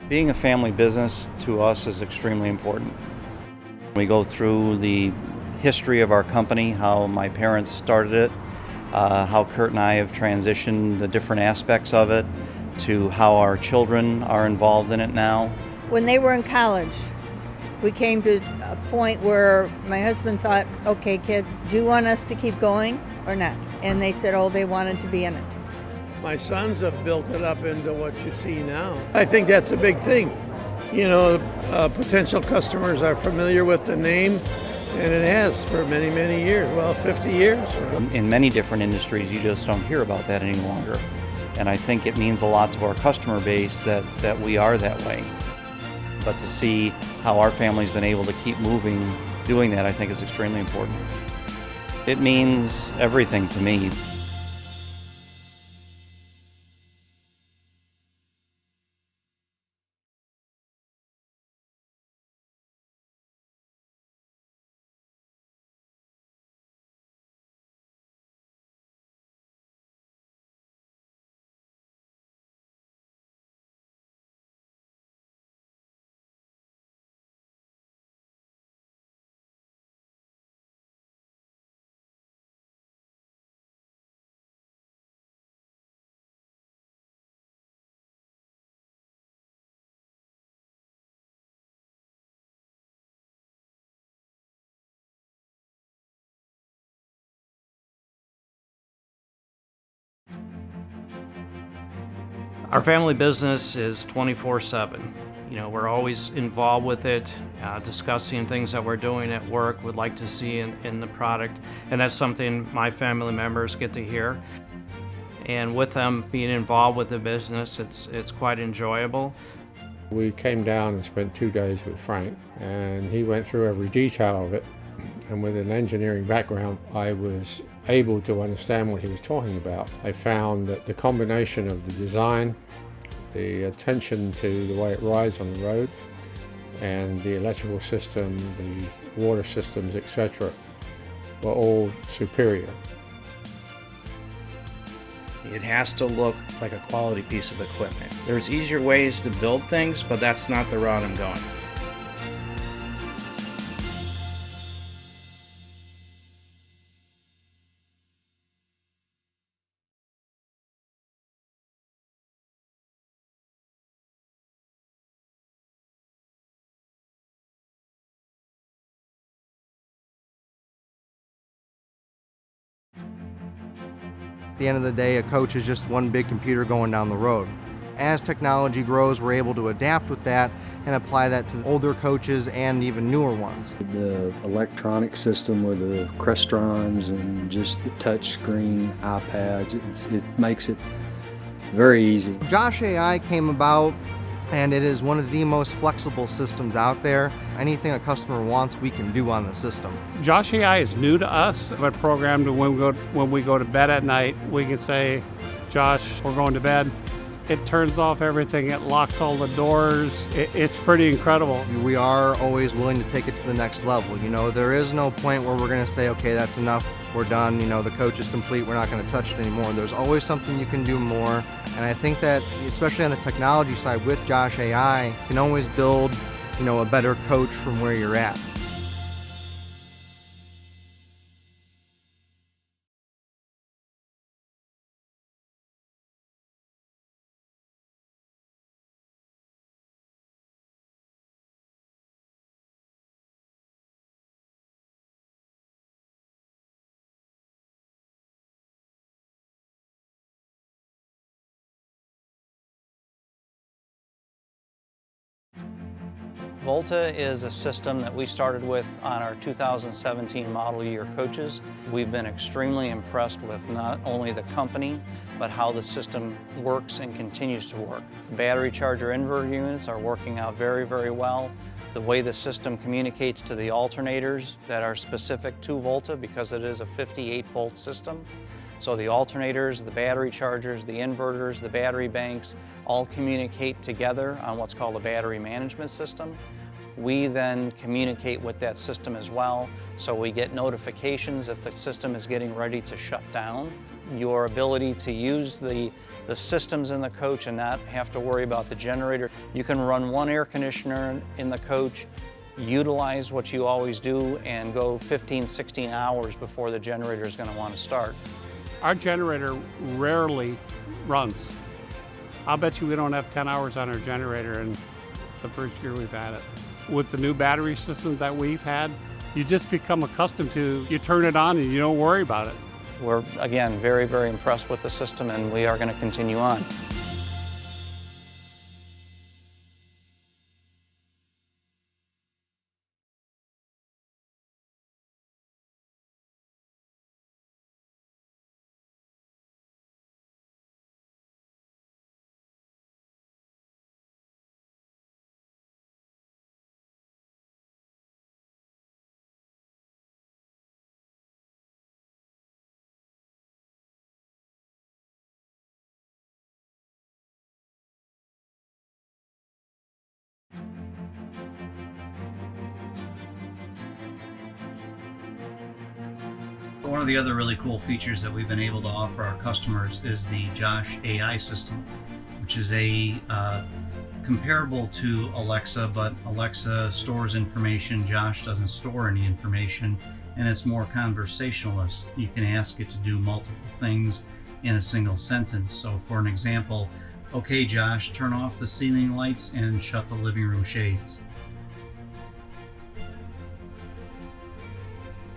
Being a family business to us is extremely important. We go through the history of our company, how my parents started it, how Kurt and I have transitioned the different aspects of it, to how our children are involved in it now. When they were in college, we came to a point where my husband thought, okay kids, do you want us to keep going or not? And they said, oh, they wanted to be in it. My sons have built it up into what you see now. I think that's a big thing. You know, potential customers are familiar with the name, and it has for many, many years, well, 50 years. In many different industries, you just don't hear about that any longer. And I think it means a lot to our customer base that we are that way. But to see how our family's been able to keep moving, doing that, I think is extremely important. It means everything to me. Our family business is 24/7. You know, we're always involved with it, discussing things that we're doing at work, would like to see in the product, and that's something my family members get to hear. And with them being involved with the business, it's quite enjoyable. We came down and spent 2 days with Frank, and he went through every detail of it. And with an engineering background, I was able to understand what he was talking about. I found that the combination of the design, the attention to the way it rides on the road, and the electrical system, the water systems, etc., were all superior. It has to look like a quality piece of equipment. There's easier ways to build things, but that's not the route I'm going. At the end of the day, a coach is just one big computer going down the road. As technology grows, we're able to adapt with that and apply that to older coaches and even newer ones. The electronic system with the Crestrons and just the touch screen iPads, it makes it very easy. Josh AI came about, and it is one of the most flexible systems out there. Anything a customer wants, we can do on the system. Josh AI is new to us. I've programmed when we go to bed at night, we can say, Josh, we're going to bed. It turns off everything, it locks all the doors. It's pretty incredible. We are always willing to take it to the next level. You know, there is no point where we're gonna say, okay, that's enough, we're done, you know, the coach is complete, we're not gonna touch it anymore. There's always something you can do more. And I think that, especially on the technology side with Josh AI, you can always build, you know, a better coach from where you're at. Volta is a system that we started with on our 2017 model year coaches. We've been extremely impressed with not only the company, but how the system works and continues to work. The battery charger inverter units are working out very, very well. The way the system communicates to the alternators that are specific to Volta, because it is a 58-volt system. So the alternators, the battery chargers, the inverters, the battery banks all communicate together on what's called a battery management system. We then communicate with that system as well, so we get notifications if the system is getting ready to shut down your ability to use the systems in the coach and not have to worry about the generator. You can run one air conditioner in the coach, utilize what you always do, and go 15, 16 hours before the generator is going to want to start. Our generator rarely runs. I'll bet you we don't have 10 hours on our generator in the first year we've had it. With the new battery system that we've had, you just become accustomed to, you turn it on and you don't worry about it. We're, again, very, very impressed with the system, and we are going to continue on. One of the other really cool features that we've been able to offer our customers is the Josh AI system, which is a comparable to Alexa, but Alexa stores information, Josh doesn't store any information, and it's more conversationalist. You can ask it to do multiple things in a single sentence. So for an example, okay Josh, turn off the ceiling lights and shut the living room shades.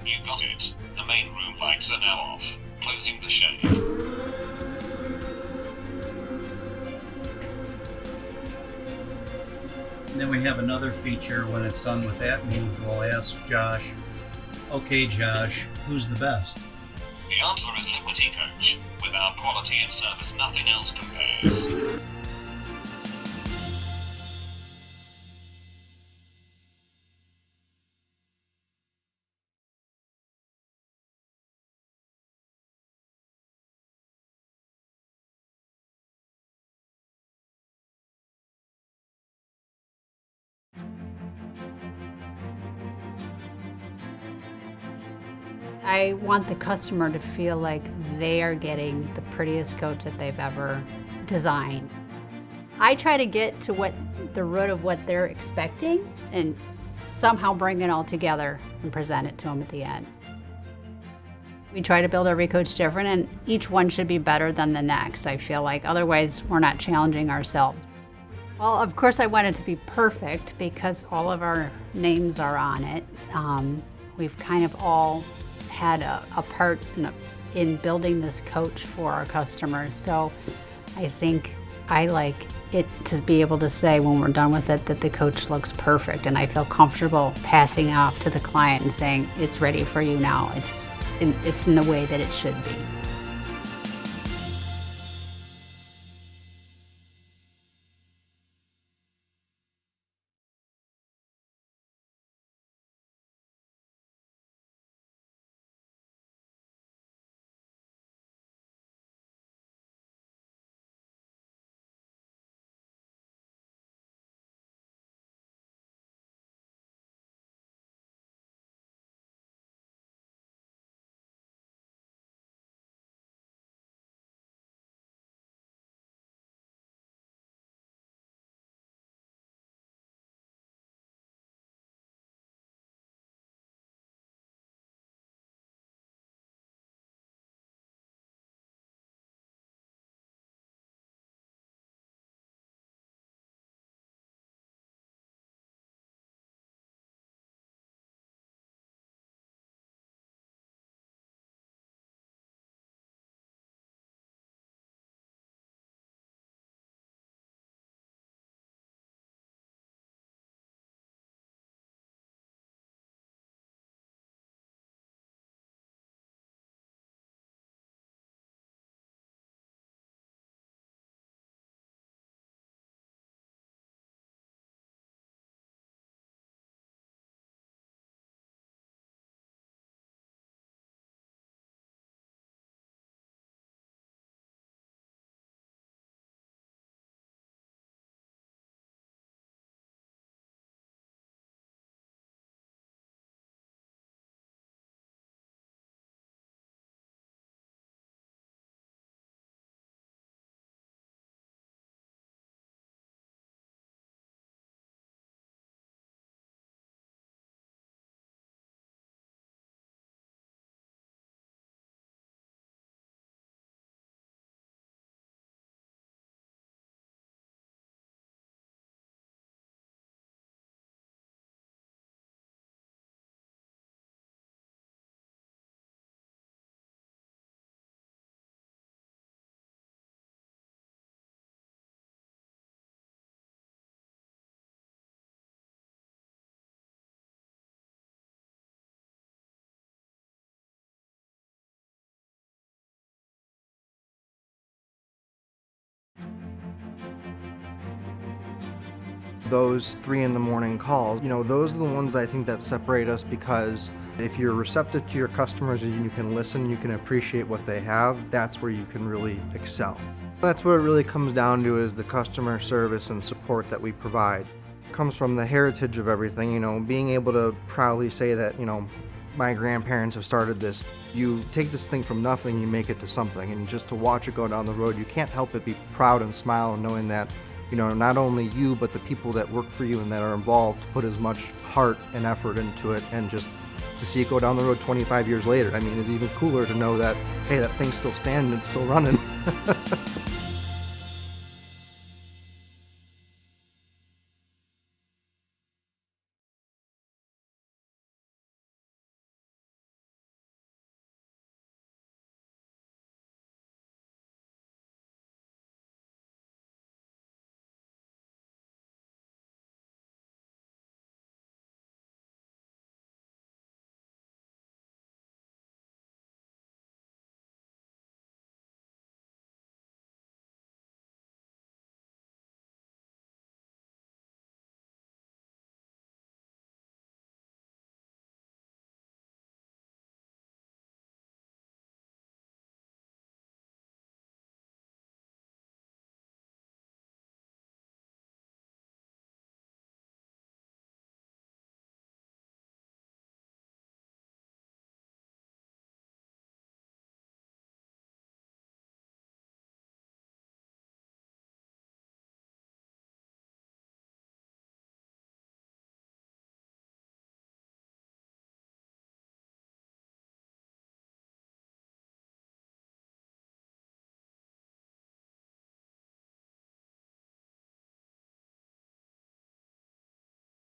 You got it. The main room lights are now off. Closing the shade. And then we have another feature. When it's done with that move, we'll ask Josh, okay Josh, who's the best? The answer is Liberty Coach. With our quality and service, nothing else compares. I want the customer to feel like they are getting the prettiest coach that they've ever designed. I try to get to the root of what they're expecting and somehow bring it all together and present it to them at the end. We try to build every coach different, and each one should be better than the next, I feel like. Otherwise, we're not challenging ourselves. Well, of course, I want it to be perfect because all of our names are on it. We've kind of all had a part in building this coach for our customers. So I think I like it to be able to say when we're done with it that the coach looks perfect, and I feel comfortable passing off to the client and saying it's ready for you now. It's in the way that it should be. Those 3 in the morning calls, those are the ones I think that separate us, because if you're receptive to your customers and you can listen, you can appreciate what they have, that's where you can really excel. That's what it really comes down to, is the customer service and support that we provide. It comes from the heritage of everything, being able to proudly say that, my grandparents have started this. You take this thing from nothing, you make it to something, and just to watch it go down the road, you can't help but be proud and smile knowing that, not only you, but the people that work for you and that are involved put as much heart and effort into it, and just to see it go down the road 25 years later, it's even cooler to know that, hey, that thing's still standing, it's still running.